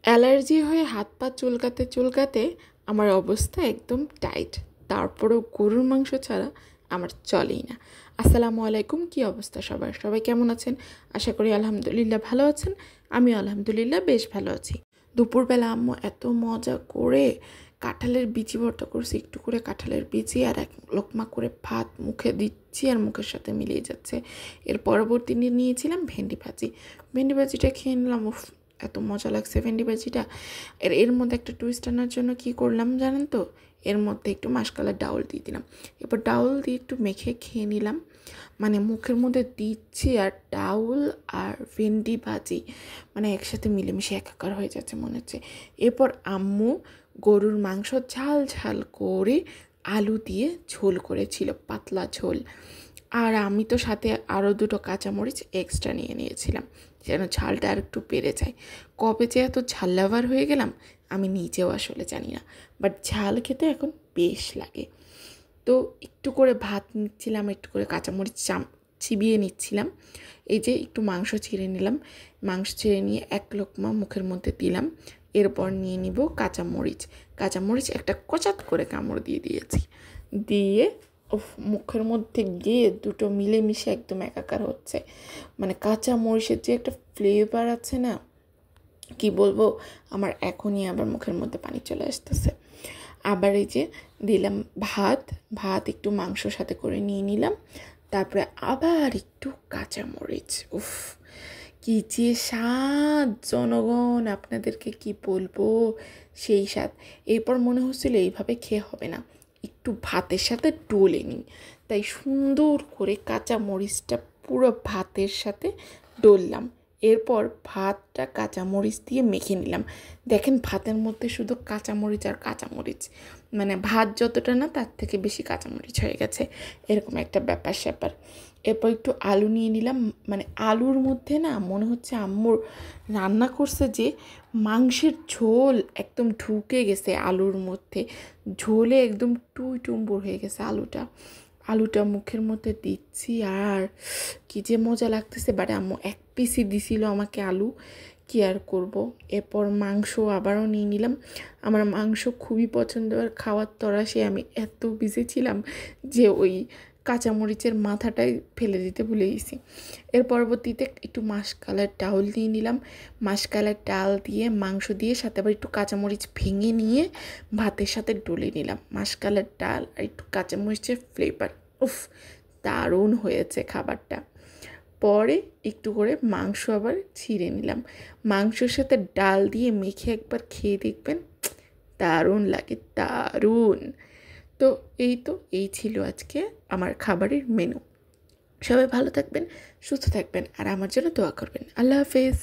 Allergy হয়ে হাত পা চুলকাতে চুলকাতে আমার অবস্থা একদম টাইট। তারপরেও গরুর মাংস ছাড়া আমার চলেই না। আসসালামু আলাইকুম, কী অবস্থা সবার? সবাই কেমন আছেন? আশা করি আলহামদুলিল্লাহ ভালো আছেন। আমিও আলহামদুলিল্লাহ বেশ ভালো আছি। দুপুরবেলা আম্মু এত মজা করে কাঁঠালের বিচি ভর্তা করছে, একটু করে কাঁঠালের বিচি আর এক লোকমা করে ভাত মুখে দিচ্ছি আর মুখের সাথে মিলিয়ে যাচ্ছে। এর পরবর্তী নিয়েছিলাম ভেন্ডি ভাজি। ভেন্ডি ভাজিটা খেয়ে নিলাম, উফ এত মজা লাগছে ভেন্ডি ভাজিটা। এর মধ্যে একটা টুইস্ট আনার জন্য কী করলাম জানেন তো? এর মধ্যে একটু মাসকালার ডাউল দিয়ে দিলাম। এবার ডাউল দিয়ে একটু মেখে খেয়ে নিলাম, মানে মুখের মধ্যে দিচ্ছি আর ডাউল আর ভেন্ডি ভাজি মানে একসাথে মিলেমিশে একাকার হয়ে যাচ্ছে মনে হচ্ছে। এরপর আম্মু গরুর মাংস ঝাল ঝাল করে আলু দিয়ে ঝোল করেছিল, পাতলা ঝোল। আর আমি তো সাথে আরও দুটো কাঁচামরিচ এক্সট্রা নিয়ে নিয়েছিলাম যেন ঝালটা আর একটু বেড়ে যায়। কবে যে এত ঝাল লাভার হয়ে গেলাম আমি নিজেও আসলে জানি না, বাট ঝাল খেতে এখন বেশ লাগে। তো একটু করে ভাত নিচ্ছিলাম, একটু করে কাঁচামরিচ চিবিয়ে নিচ্ছিলাম। এই যে একটু মাংস ছিঁড়ে নিলাম, মাংস ছিঁড়ে নিয়ে এক লোকমা মুখের মধ্যে দিলাম। এরপর নিয়ে নিব কাঁচামরিচ একটা কচাত করে কামড় দিয়ে দিয়েছি, দিয়ে মুখের মধ্যে গিয়ে দুটো মিলেমিশে একদম একাকার হচ্ছে। মানে কাঁচা মরিচের যে একটা ফ্লেভার আছে না, কি বলবো, আমার এখনই আবার মুখের মধ্যে পানি চলে আসতেছে। আবার এই যে দিলাম ভাত একটু মাংসর সাথে করে নিয়ে নিলাম, তারপরে আবার একটু কাঁচামরিচ। উফ কি যে স্বাদ জনগণ, আপনাদেরকে কি বলবো, সেই স্বাদ। এরপর মনে হচ্ছিল এইভাবে খেয়ে হবে না, একটু ভাতের সাথে ডলে নিই। তাই সুন্দর করে কাঁচামরিচটা পুরো ভাতের সাথে ডললাম। এরপর ভাতটা কাঁচামরিচ দিয়ে মেখে নিলাম। দেখেন ভাতের মধ্যে শুধু কাঁচামরিচ আর কাঁচামরিচ, মানে ভাত যতটা না তার থেকে বেশি কাঁচামরিচ হয়ে গেছে, এরকম একটা ব্যাপার স্যাপার। এরপর একটু আলু নিয়ে নিলাম, মানে আলুর মধ্যে না মনে হচ্ছে আম্মুর রান্না করছে যে মাংসের ঝোল একদম ঢুকে গেছে আলুর মধ্যে, ঝোলে একদম টুইটুম্বুর হয়ে গেছে আলুটা মুখের মধ্যে দিচ্ছি আর কী যে মজা লাগতেছে। বাট আম্মু এক পিসই দিছিল আমাকে আলু, কী আর করবো। এরপর মাংস আবারও নিয়ে নিলাম। আমার মাংস খুবই পছন্দ আর খাওয়ার তরাসে আমি এত ভিজেছিলাম যে ওই কাঁচামরিচের মাথাটাই ফেলে দিতে ভুলে গেছি। এর পরবর্তীতে একটু মাসকালার ডাউল নিয়ে নিলাম, মাসকালার ডাল দিয়ে মাংস দিয়ে সাথে আবার একটু কাঁচামরিচ ভেঙে নিয়ে ভাতের সাথে ডলে নিলাম। মাসকালার ডাল আর একটু কাঁচামরিচের ফ্লেভার, উফ দারুণ হয়েছে খাবারটা। পরে একটু করে মাংস আবার ছিঁড়ে নিলাম, মাংসর সাথে ডাল দিয়ে মেখে একবার খেয়ে দেখবেন, দারুণ লাগে, দারুণ। তো এই ছিল আজকে আমার খাবারের মেনু। সবাই ভালো থাকবেন, সুস্থ থাকবেন আর আমার জন্য দোয়া করবেন। আল্লাহ হাফেজ।